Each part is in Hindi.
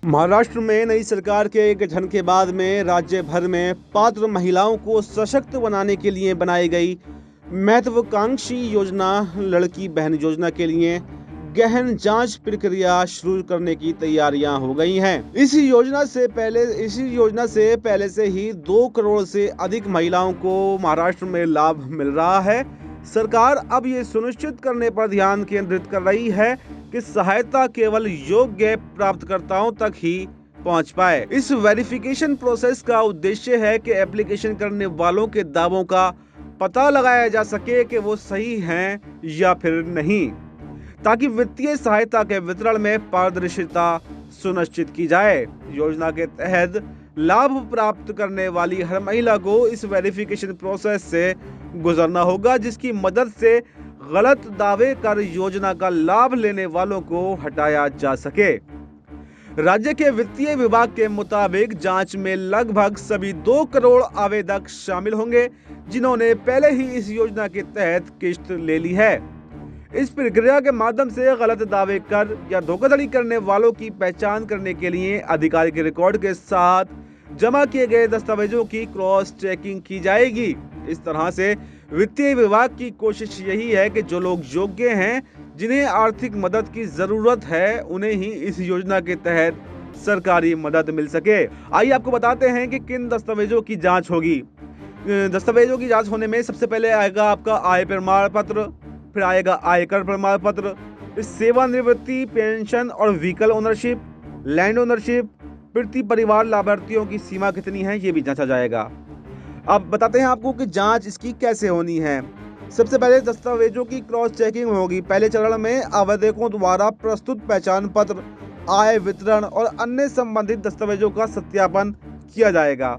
महाराष्ट्र में नई सरकार के गठन के बाद में राज्य भर में पात्र महिलाओं को सशक्त बनाने के लिए बनाई गई महत्वाकांक्षी योजना लड़की बहन योजना के लिए गहन जांच प्रक्रिया शुरू करने की तैयारियां हो गई हैं। इस योजना से पहले से ही 2 करोड़ से अधिक महिलाओं को महाराष्ट्र में लाभ मिल रहा है। सरकार अब ये सुनिश्चित करने पर ध्यान केंद्रित कर रही है कि सहायता केवल योग्य प्राप्तकर्ताओं तक ही पहुंच पाए। इस वेरिफिकेशन प्रोसेस का उद्देश्य है कि एप्लीकेशन करने वालों के दावों का पता लगाया जा सके कि वो सही हैं या फिर नहीं, ताकि वित्तीय सहायता के वितरण में पारदर्शिता सुनिश्चित की जाए। योजना के तहत लाभ प्राप्त करने वाली हर महिला को इस वेरिफिकेशन प्रोसेस से गुजरना होगा, जिसकी मदद से गलत दावे कर योजना का लाभ लेने वालों को हटाया जा सके। राज्य के वित्तीय विभाग के मुताबिक जांच में लगभग सभी 2 करोड़ आवेदक शामिल होंगे, जिन्होंने पहले ही इस योजना के तहत किश्त ले ली है। इस प्रक्रिया के माध्यम से गलत दावे कर या धोखाधड़ी करने वालों की पहचान करने के लिए आधिकारिक रिकॉर्ड के साथ जमा किए गए दस्तावेजों की क्रॉस चेकिंग की जाएगी। इस तरह से वित्तीय विभाग की कोशिश यही है कि जो लोग योग्य हैं, जिन्हें आर्थिक मदद की जरूरत है, उन्हें ही इस योजना के तहत सरकारी मदद मिल सके। आइए आपको बताते हैं कि किन दस्तावेजों की जांच होगी। दस्तावेजों की जांच होने में सबसे पहले आएगा आपका आय प्रमाण पत्र, फिर आएगा आयकर प्रमाण पत्र, सेवानिवृत्ति, पेंशन और व्हीकल ओनरशिप, लैंड ओनरशिप, प्रति परिवार लाभार्थियों की सीमा कितनी है, ये भी जांचा जाएगा। अब बताते हैं आपको कि जांच इसकी कैसे होनी है। सबसे पहले दस्तावेजों की क्रॉस चेकिंग होगी। पहले चरण में आवेदकों द्वारा प्रस्तुत पहचान पत्र, आय विवरण और अन्य संबंधित दस्तावेजों का सत्यापन किया जाएगा।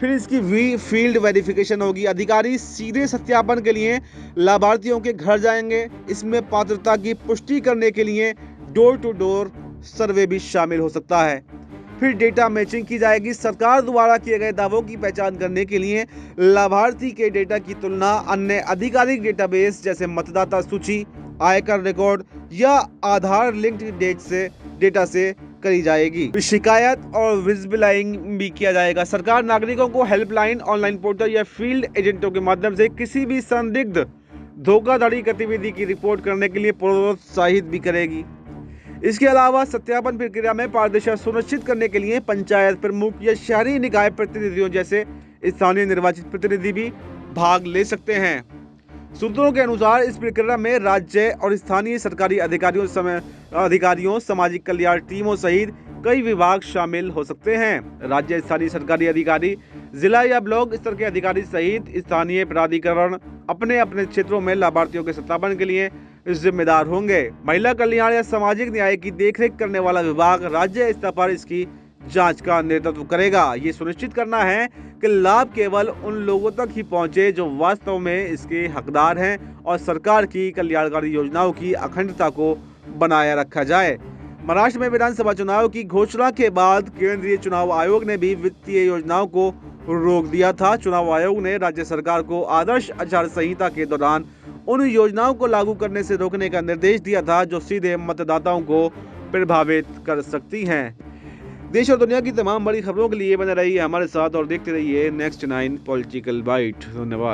फिर इसकी फील्ड वेरिफिकेशन होगी। अधिकारी सीधे सत्यापन के लिए लाभार्थियों के घर जाएंगे। इसमें पात्रता की पुष्टि करने के लिए डोर टू डोर सर्वे भी शामिल हो सकता है। फिर डेटा मैचिंग की जाएगी। सरकार द्वारा किए गए दावों की पहचान करने के लिए लाभार्थी के डेटा की तुलना अन्य आधिकारिक डेटाबेस जैसे मतदाता सूची, आयकर रिकॉर्ड या आधार लिंक्ड डेटा से करी जाएगी। शिकायत और विजिबलाइजिंग भी किया जाएगा। सरकार नागरिकों को हेल्पलाइन, ऑनलाइन पोर्टल या फील्ड एजेंटों के माध्यम से किसी भी संदिग्ध धोखाधड़ी गतिविधि की रिपोर्ट करने के लिए प्रोत्साहित भी करेगी। इसके अलावा सत्यापन प्रक्रिया में पारदर्शिता सुनिश्चित करने के लिए पंचायत प्रमुख या शहरी निकाय प्रतिनिधियों जैसे स्थानीय निर्वाचित प्रतिनिधि भी भाग ले सकते हैं। सूत्रों के अनुसार इस प्रक्रिया में राज्य और स्थानीय सरकारी अधिकारियों, सामाजिक कल्याण टीमों सहित कई विभाग शामिल हो सकते हैं। राज्य स्थानीय सरकारी अधिकारी, जिला या ब्लॉक स्तर के अधिकारी सहित स्थानीय प्राधिकरण अपने अपने क्षेत्रों में लाभार्थियों के सत्यापन के लिए जिम्मेदार होंगे। महिला कल्याण या सामाजिक न्याय की देखरेख करने वाला विभाग राज्य स्तर पर इसकी जांच का नेतृत्व करेगा। ये सुनिश्चित करना है कि लाभ केवल उन लोगों तक ही पहुंचे जो वास्तव में इसके हकदार हैं और सरकार की कल्याणकारी योजनाओं की अखंडता को बनाए रखा जाए। महाराष्ट्र में विधानसभा चुनाव की घोषणा के बाद केंद्रीय चुनाव आयोग ने भी वित्तीय योजनाओं को रोक दिया था। चुनाव आयोग ने राज्य सरकार को आदर्श आचार संहिता के दौरान उन योजनाओं को लागू करने से रोकने का निर्देश दिया था जो सीधे मतदाताओं को प्रभावित कर सकती हैं। देश और दुनिया की तमाम बड़ी खबरों के लिए बने रहिए हमारे साथ और देखते रहिए नेक्स्ट 9 पॉलिटिकल बाइट। धन्यवाद।